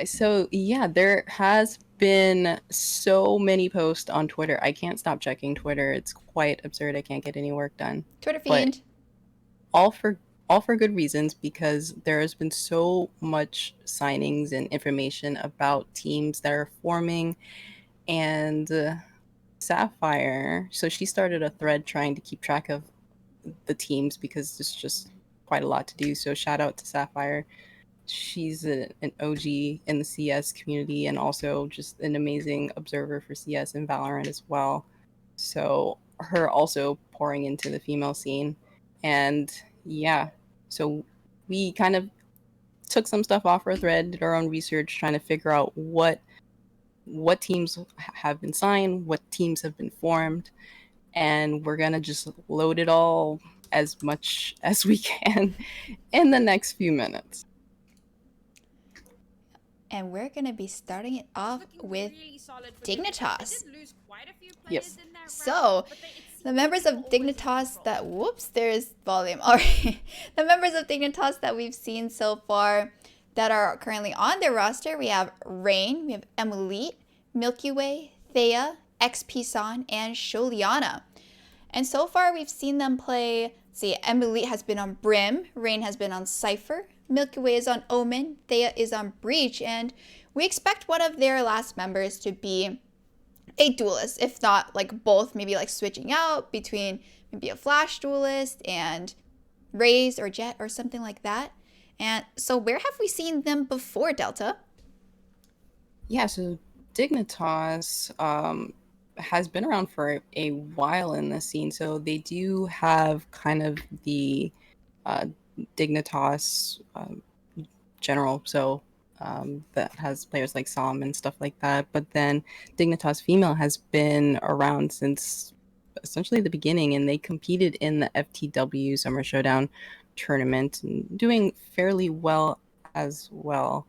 So yeah, there has been so many posts on Twitter. I can't stop checking Twitter. It's quite absurd. I can't get any work done. Twitter But fiend. all for good reasons, because there has been so much signings and information about teams that are forming. And Sapphire, so she started a thread trying to keep track of the teams because there's just quite a lot to do. So shout out to Sapphire. She's an OG in the CS community and also just an amazing observer for CS and Valorant as well. So her also pouring into the female scene. And yeah, so we kind of took some stuff off our thread, did our own research, trying to figure out what teams have been signed, what teams have been formed, and we're gonna just load it all as much as we can in the next few minutes. And we're going to be starting it It's off looking with really solid for Dignitas. They Dignitas. did lose quite a few players Yes. in that round, So, but it the seemed like members they were of always in Dignitas control. that, whoops, there's volume. All right. The members of Dignitas that we've seen so far that are currently on their roster, we have Rain, we have Emily, Milky Way, Thea, XP San, and Sholiana. And so far, we've seen them play. See, Emily has been on Brim, Rain has been on Cypher, Milky Way is on Omen, Thea is on Breach, and we expect one of their last members to be a duelist, if not like both, maybe like switching out between maybe a Flash duelist and Raze or Jet or something like that. And so, where have we seen them before, Delta? Yeah, so Dignitas has been around for a while in the scene. So they do have kind of the uh, Dignitas general. So that has players like Som and stuff like that. But then Dignitas female has been around since essentially the beginning, and they competed in the FTW Summer Showdown tournament and doing fairly well as well.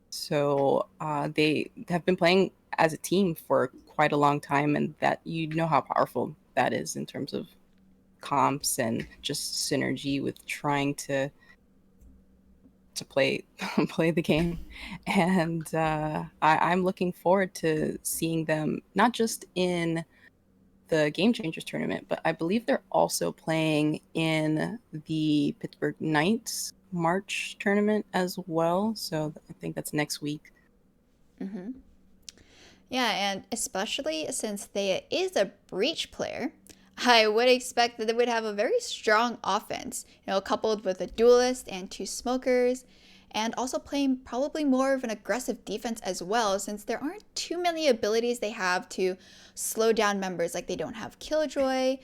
So they have been playing as a team for quite a long time, and that you know how powerful that is in terms of comps and just synergy with trying to play play the game. And I'm looking forward to seeing them not just in the Game Changers tournament, but I believe they're also playing in the Pittsburgh Knights March tournament as well. So I think that's next week. Mm-hmm. Yeah, and especially since Thea is a breach player, I would expect that they would have a very strong offense, coupled with a duelist and two smokers, and also playing probably more of an aggressive defense as well, since there aren't too many abilities they have to slow down members. Like they don't have Killjoy,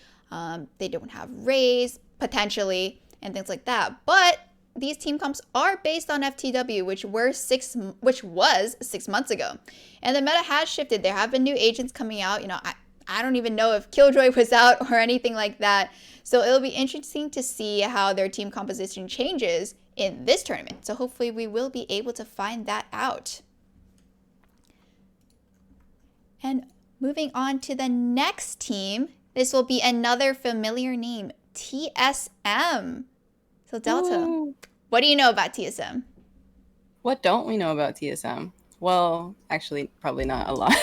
they don't have Raze, potentially, and things like that. But these team comps are based on FTW, which was 6 months ago, and the meta has shifted. There have been new agents coming out. I don't even know if Killjoy was out or anything like that. So it'll be interesting to see how their team composition changes in this tournament. So hopefully we will be able to find that out. And moving on to the next team, this will be another familiar name, TSM. So Delta, Ooh. what do you know about TSM? What don't we know about TSM? Well, actually, probably not a lot.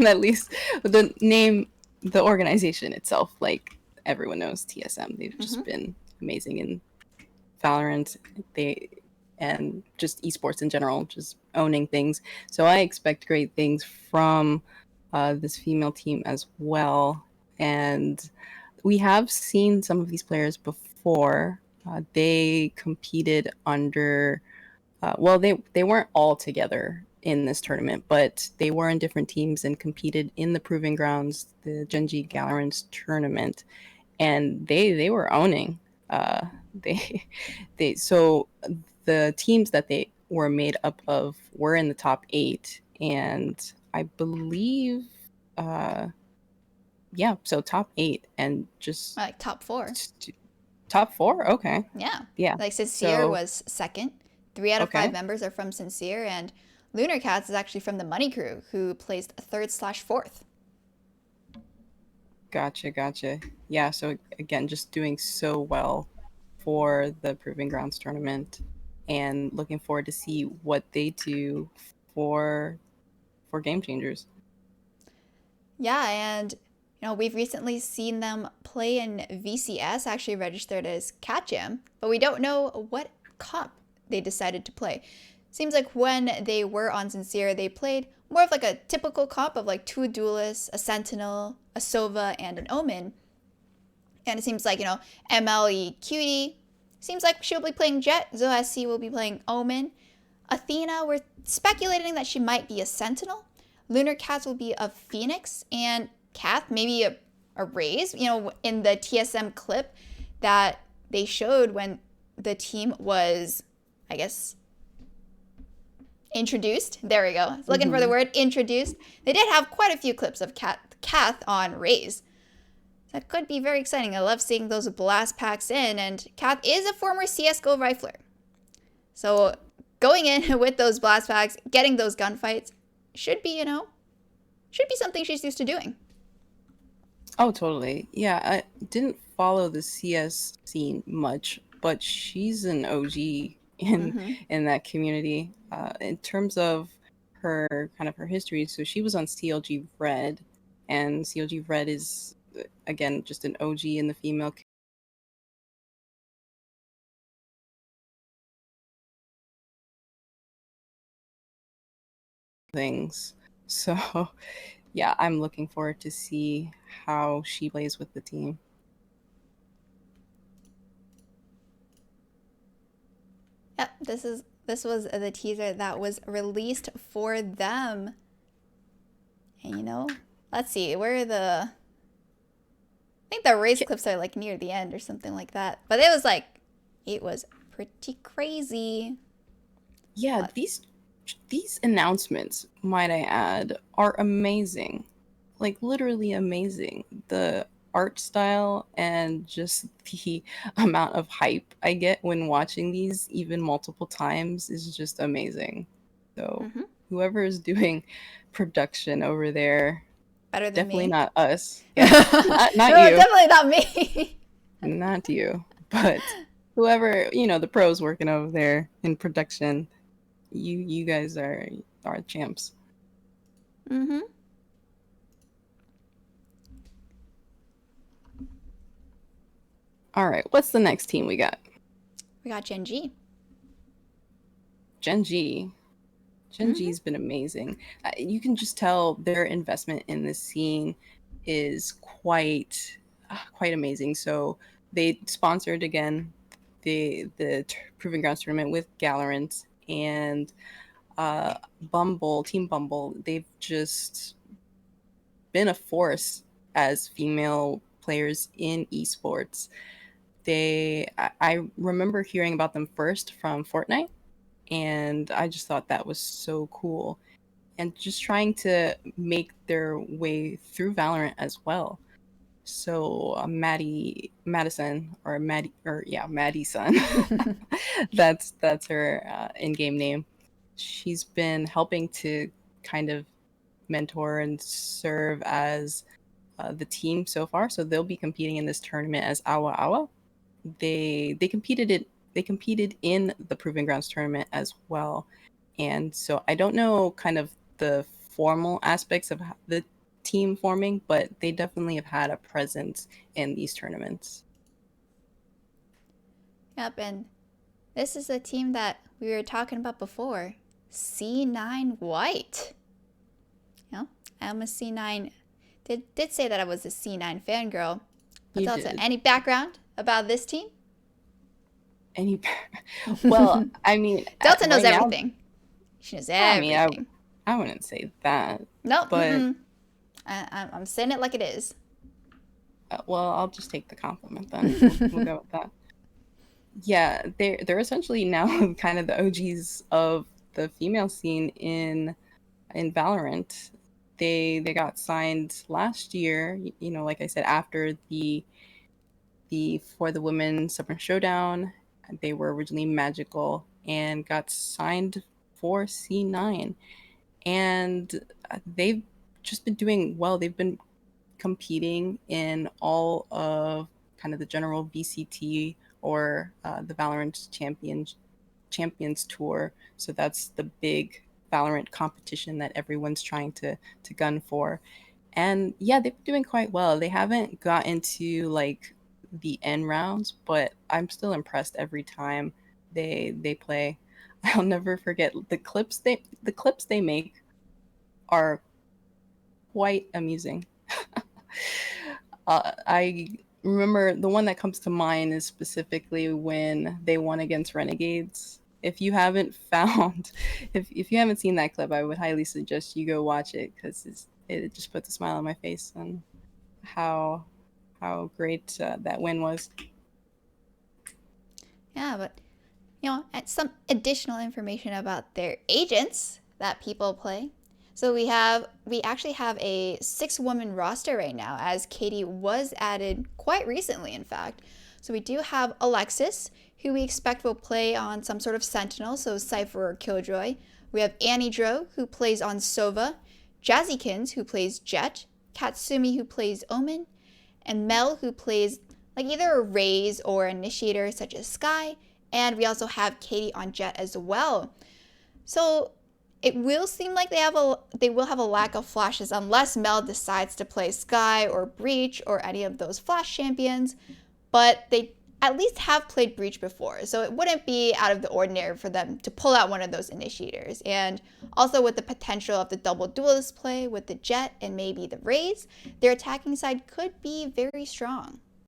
At least the name, the organization itself, like everyone knows TSM. They've just been amazing in Valorant. They and just esports in general, just owning things. So I expect great things from this female team as well. And we have seen some of these players before. They competed under well, they weren't all together in this tournament, but they were in different teams and competed in the Proving Grounds, the Genji Gallerans tournament, and they were owning. They so the teams that they were made up of were in the top 8, and I believe, yeah, so top 8 and just Like top four. top 4. Okay, Yeah. yeah. Like Sincere So was second. 3 out of 5 okay. members are from Sincere, and Lunar Cats is actually from the Money Crew, who placed third/fourth. Gotcha. Yeah, so again, just doing so well for the Proving Grounds tournament. and looking forward to see what they do for Game Changers. Yeah, and we've recently seen them play in VCS, actually registered as Cat Jam, but we don't know what comp they decided to play. Seems like when they were on Sincere, they played more of like a typical comp of like 2 duelists, a Sentinel, a Sova, and an Omen. And it seems like, MLE Cutie seems like she'll be playing Jet. ZoSC will be playing Omen. Athena, we're speculating that she might be a Sentinel. Lunar Cats will be a Phoenix. And Kath, maybe a Raze. In the TSM clip that they showed when the team was, I guess, introduced. There we go. Looking for the word introduced. They did have quite a few clips of Kath on Raze. That could be very exciting. I love seeing those blast packs in, and Kath is a former CSGO rifler. So going in with those blast packs, getting those gunfights, should be something she's used to doing. Oh, totally. Yeah, I didn't follow the CS scene much, but she's an OG in that community. In terms of her history, so she was on CLG Red, and CLG Red is again just an OG in the female things. So yeah, I'm looking forward to see how she plays with the team. Yep, this was the teaser that was released for them. And let's see, where are I think the Raze clips are like near the end or something like that. But it was pretty crazy. Yeah, these announcements, might I add, are amazing. Like literally amazing. The art style and just the amount of hype I get when watching these even multiple times is just amazing. So whoever is doing production over there, Better than definitely me. not us. Yeah, not No, you. definitely not me. Not you. But whoever, the pros working over there in production, you guys are champs. All right, what's the next team we got? We got Gen G. Gen G. Gen G's been amazing. You can just tell their investment in this scene is quite amazing. So they sponsored again the Proving Grounds tournament with Galorant and Team Bumble. They've just been a force as female players in esports. I remember hearing about them first from Fortnite, and I just thought that was so cool. And just trying to make their way through Valorant as well. So Madison, that's her in-game name. She's been helping to kind of mentor and serve as the team so far. So they'll be competing in this tournament as Awa Awa. They competed in the Proving Grounds tournament as well. And so I don't know kind of the formal aspects of the team forming, but they definitely have had a presence in these tournaments. Yep, and this is a team that we were talking about before. C9 White. I'm a C9. Did say that I was a C9 fangirl. But Delta, any background about this team? Well, I mean, Delta knows everything. She knows everything. I mean, I wouldn't say that. No, but I'm saying it like it is. Well, I'll just take the compliment then. We'll go with that. Yeah, they're essentially now kind of the OGs of the female scene in Valorant. They got signed last year, like I said, after the For the Women Summer Showdown. They were originally Magical and got signed for C9. And they've just been doing well. They've been competing in all of kind of the general VCT or the Valorant Champions Tour. So that's the big Valorant competition that everyone's trying to gun for. And yeah, they've been doing quite well. They haven't got into like the end rounds, but I'm still impressed every time they play. I'll never forget the clips they make are quite amusing. I remember the one that comes to mind is specifically when they won against Renegades. If you haven't found, if you haven't seen that clip, I would highly suggest you go watch it because it just puts a smile on my face on how great that win was. Yeah, but and some additional information about their agents that people play. So we actually have a 6-woman roster right now, as Katie was added quite recently, in fact. So we do have Alexis, who we expect will play on some sort of Sentinel, so Cypher or Killjoy. We have Annie Dro, who plays on Sova, Jazzykins, who plays Jet, Katsumi, who plays Omen, and Mel, who plays like either a Raze or Initiator such as Sky, and we also have Katie on Jet as well. So it will seem like they will have a lack of flashes unless Mel decides to play Sky or Breach or any of those flash champions, but they at least have played Breach before, so it wouldn't be out of the ordinary for them to pull out one of those initiators. And also with the potential of the double duelist play with the Jet and maybe the Raze, their attacking side could be very strong.